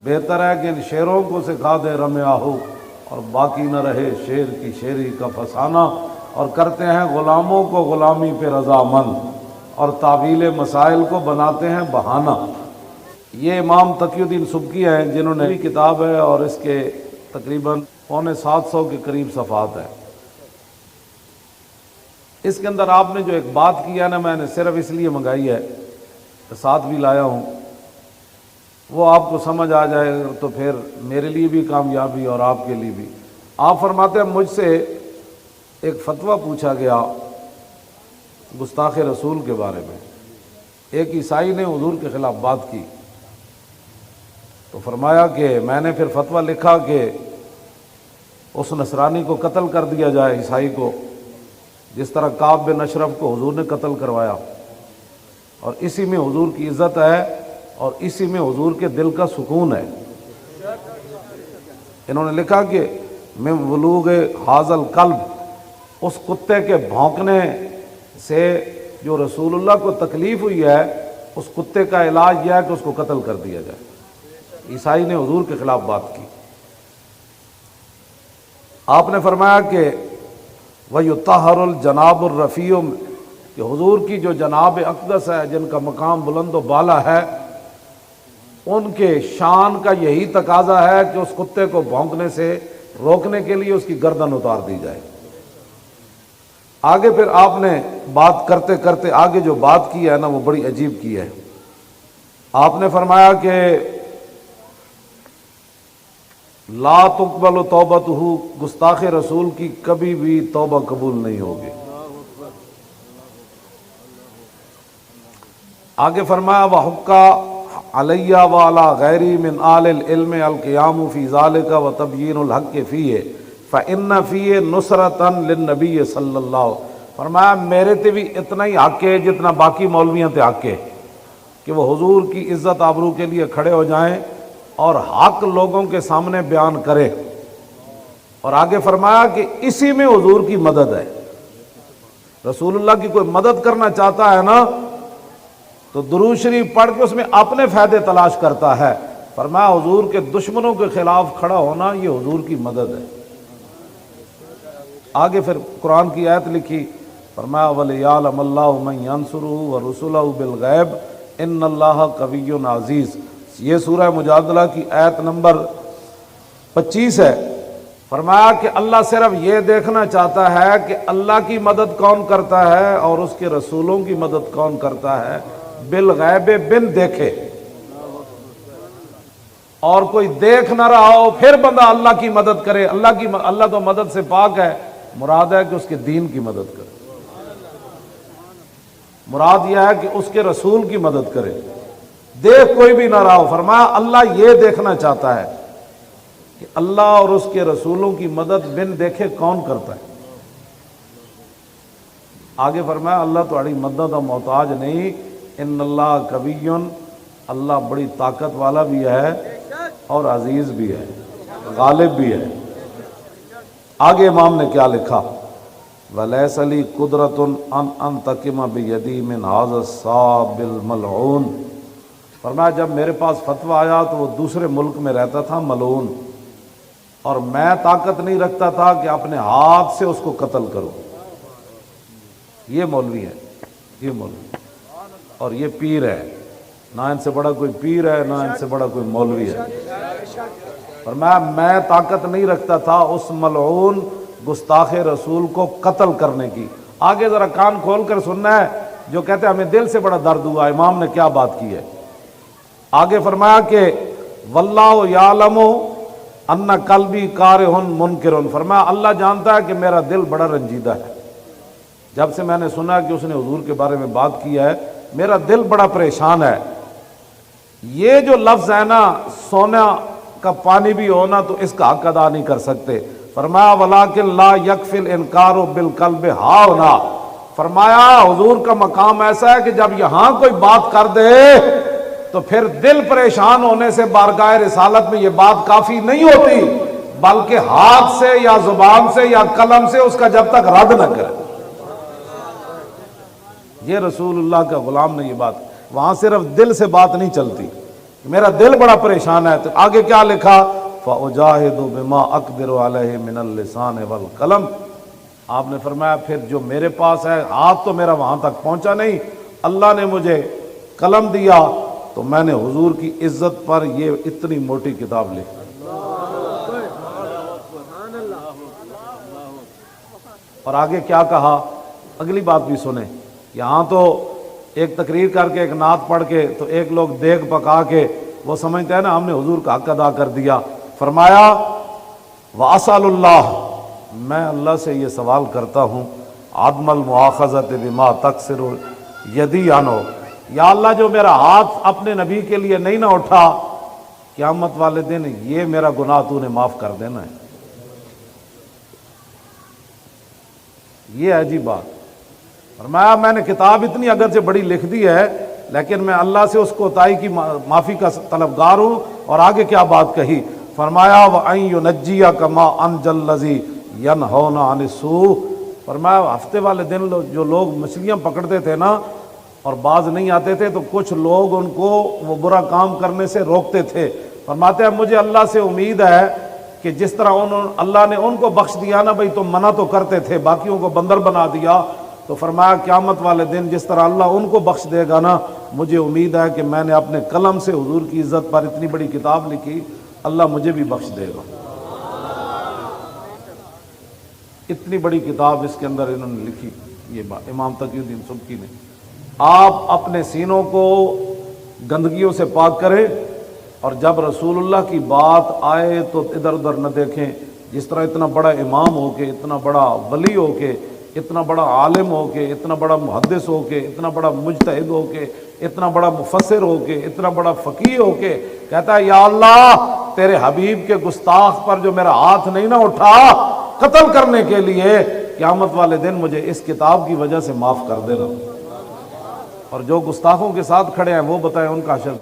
بہتر ہے کہ ان شیروں کو سکھا دے رمیا ہو اور باقی نہ رہے شیر کی شیری کا فسانہ، اور کرتے ہیں غلاموں کو غلامی پہ رضامند اور تعویل مسائل کو بناتے ہیں بہانہ۔ یہ امام تقی الدین سبکی ہیں جنہوں نے کتاب ہے اور اس کے تقریباً 750 کے قریب صفحات ہیں۔ اس کے اندر آپ نے جو ایک بات کی ہے نا، میں نے صرف اس لیے منگائی ہے، ساتھ بھی لایا ہوں، وہ آپ کو سمجھ آ جائے تو پھر میرے لیے بھی کامیابی اور آپ کے لیے بھی۔ آپ فرماتے ہیں مجھ سے ایک فتویٰ پوچھا گیا گستاخ رسول کے بارے میں، ایک عیسائی نے حضور کے خلاف بات کی، تو فرمایا کہ میں نے پھر فتویٰ لکھا کہ اس نصرانی کو قتل کر دیا جائے، عیسائی کو، جس طرح کعب بن اشرف کو حضور نے قتل کروایا، اور اسی میں حضور کی عزت ہے اور اسی میں حضور کے دل کا سکون ہے۔ انہوں نے لکھا کہ من ولوغ حاذل قلب، اس کتے کے بھونکنے سے جو رسول اللہ کو تکلیف ہوئی ہے، اس کتے کا علاج یہ ہے کہ اس کو قتل کر دیا جائے۔ عیسائی نے حضور کے خلاف بات کی۔ آپ نے فرمایا کہ وَيُطَهَّرُ الْجَنَابُ الرَّفِيعُ، کہ حضور کی جو جناب اقدس ہے، جن کا مقام بلند و بالا ہے، ان کے شان کا یہی تقاضا ہے کہ اس کتے کو بھونکنے سے روکنے کے لیے اس کی گردن اتار دی جائے۔ آگے پھر آپ نے بات کرتے کرتے آگے جو بات کی ہے نا، وہ بڑی عجیب کی ہے۔ آپ نے فرمایا کہ لا تقبل توبتہ، گستاخ رسول کی کبھی بھی توبہ قبول نہیں ہوگی۔ آگے فرمایا وَحُقَّ عَلَيَّ وَعَلَى غَيْرِي مِنْ آلِ الْعِلْمِ الْقِيَامُ فِي ذَلِكَ وَتَبْيِينُ الْحَقِّ فِيهِ فَإِنَّ فِيهِ نُصْرَةً لِلنَّبِيِّ صلی اللہ، فرمایا میرے تے بھی اتنا ہی حق ہے جتنا باقی مولویوں تے حق ہے کہ وہ حضور کی عزت آبرو کے لیے کھڑے ہو جائیں اور حق لوگوں کے سامنے بیان کرے۔ اور آگے فرمایا کہ اسی میں حضور کی مدد ہے۔ رسول اللہ کی کوئی مدد کرنا چاہتا ہے نا تو درود شریف پڑھ کے اس میں اپنے فائدے تلاش کرتا ہے۔ فرمایا حضور کے دشمنوں کے خلاف کھڑا ہونا یہ حضور کی مدد ہے۔ آگے پھر قرآن کی آیت لکھی، فرمایا وَلِيَعْلَمَ اللَّهُ مَن يَنصُرُهُ وَرُسُلَهُ بِالْغَيْبِ إِنَّ اللَّهَ قَوِيٌّ عَزِيزٌ۔ یہ سورہ مجادلہ کی آیت نمبر 25 ہے۔ فرمایا کہ اللہ صرف یہ دیکھنا چاہتا ہے کہ اللہ کی مدد کون کرتا ہے اور اس کے رسولوں کی مدد کون کرتا ہے، بالغیب، بن دیکھے۔ اور کوئی دیکھ نہ رہا ہو پھر بندہ اللہ کی مدد کرے، اللہ تو مدد سے پاک ہے، مراد ہے کہ اس کے دین کی مدد کرے، مراد یہ ہے کہ اس کے رسول کی مدد کرے، دیکھ کوئی بھی نہ رہا ہو۔ فرمایا اللہ یہ دیکھنا چاہتا ہے کہ اللہ اور اس کے رسولوں کی مدد بن دیکھے کون کرتا ہے۔ آگے فرمایا اللہ تمہاری مدد کا محتاج نہیں، ان اللہ قوی، اللہ بڑی طاقت والا بھی ہے اور عزیز بھی ہے، غالب بھی ہے۔ آگے امام نے کیا لکھا، وَلَيْسَ لِي قُدْرَةٌ أَنْ أَنْتَقِمَ بِيَدِي مِنْ هَذَا الصَّابِّ الْمَلْعُونِ۔ فرمایا جب میرے پاس فتویٰ آیا تو وہ دوسرے ملک میں رہتا تھا، ملعون، اور میں طاقت نہیں رکھتا تھا کہ اپنے ہاتھ سے اس کو قتل کروں۔ یہ مولوی ہے، یہ مولوی، اور یہ پیر ہے، نہ ان سے بڑا کوئی پیر ہے نہ ان سے بڑا کوئی مولوی ہے۔ فرمایا میں طاقت نہیں رکھتا تھا اس ملعون گستاخ رسول کو قتل کرنے کی۔ آگے ذرا کان کھول کر سننا ہے، جو کہتے ہیں ہمیں دل سے بڑا درد ہوا امام نے کیا بات کی ہے۔ آگے فرمایا کہ واللہ یعلم ان قلبی کارہ منکر، فرمایا اللہ جانتا ہے کہ میرا دل بڑا رنجیدہ ہے، جب سے میں نے سنا کہ اس نے حضور کے بارے میں بات کی ہے میرا دل بڑا پریشان ہے۔ یہ جو لفظ ہے نا، سونا کا پانی بھی ہونا تو اس کا حق ادا نہیں کر سکتے۔ فرمایا ولیکن لا یکفی الانکار بالقلب ہاہنا، فرمایا حضور کا مقام ایسا ہے کہ جب یہاں کوئی بات کر دے تو پھر دل پریشان ہونے سے بارگاہ رسالت میں یہ بات کافی نہیں ہوتی، بلکہ ہاتھ سے یا زبان سے یا قلم سے اس کا جب تک رد نہ کرے۔ یہ رسول اللہ کا غلام نے یہ بات، وہاں صرف دل سے بات نہیں چلتی، میرا دل بڑا پریشان ہے۔ تو آگے کیا لکھا؟ فَأُجَاهِدُ بِمَا أَقْدِرُ عَلَيْهِ مِنَ اللِّسَانِ وَالْقَلَمِ، آپ نے فرمایا پھر جو میرے پاس ہے، ہاتھ تو میرا وہاں تک پہنچا نہیں، اللہ نے مجھے قلم دیا تو میں نے حضور کی عزت پر یہ اتنی موٹی کتاب لکھی۔ اور آگے کیا کہا، اگلی بات بھی سنیں۔ یہاں تو ایک تقریر کر کے، ایک نعت پڑھ کے، تو ایک لوگ دیگ پکا کے وہ سمجھتے ہیں نا ہم نے حضور کا حق ادا کر دیا۔ فرمایا وَأَسْأَلُ اللَّهَ، میں اللہ سے یہ سوال کرتا ہوں، عدم المؤاخذۃ بما تقصر یدی عنہ، یا اللہ جو میرا ہاتھ اپنے نبی کے لیے نہیں نہ اٹھا، قیامت والے دن یہ میرا گناہ تو نے معاف کر دینا ہے۔ یہ ہے جی بات۔ فرمایا میں نے کتاب اتنی اگرچہ بڑی لکھ دی ہے، لیکن میں اللہ سے اس کوتاہی کی معافی کا طلبگار ہوں۔ اور آگے کیا بات کہی؟ فرمایا وَأَن يُنَجِّيَكَ مَا أَنجَى الَّذِي يَنْهَوْنَ عَنِ السُّوءِ، فرمایا ہفتے والے دن جو لوگ مچھلیاں پکڑتے تھے نا اور باز نہیں آتے تھے تو کچھ لوگ ان کو وہ برا کام کرنے سے روکتے تھے۔ فرماتے ہیں مجھے اللہ سے امید ہے کہ جس طرح اللہ نے ان کو بخش دیا نا، بھئی تم منع تو کرتے تھے، باقیوں کو بندر بنا دیا، تو فرمایا قیامت والے دن جس طرح اللہ ان کو بخش دے گا نا، مجھے امید ہے کہ میں نے اپنے قلم سے حضور کی عزت پر اتنی بڑی کتاب لکھی، اللہ مجھے بھی بخش دے گا۔ اتنی بڑی کتاب اس کے اندر انہوں نے لکھی، یہ بات امام تقی الدین سبکی نے۔ آپ اپنے سینوں کو گندگیوں سے پاک کریں، اور جب رسول اللہ کی بات آئے تو ادھر ادھر نہ دیکھیں۔ جس طرح اتنا بڑا امام ہو کے، اتنا بڑا ولی ہو کے، اتنا بڑا عالم ہو کے، اتنا بڑا محدث ہو کے، اتنا بڑا مجتہد ہو کے، اتنا بڑا مفسر ہو کے، اتنا بڑا فقیہ ہو کے کہتا ہے یا اللہ تیرے حبیب کے گستاخ پر جو میرا ہاتھ نہیں نہ اٹھا قتل کرنے کے لیے، قیامت والے دن مجھے اس کتاب کی وجہ سے معاف کر دینا۔ اور جو گستاخوں کے ساتھ کھڑے ہیں وہ بتائیں ان کا حشر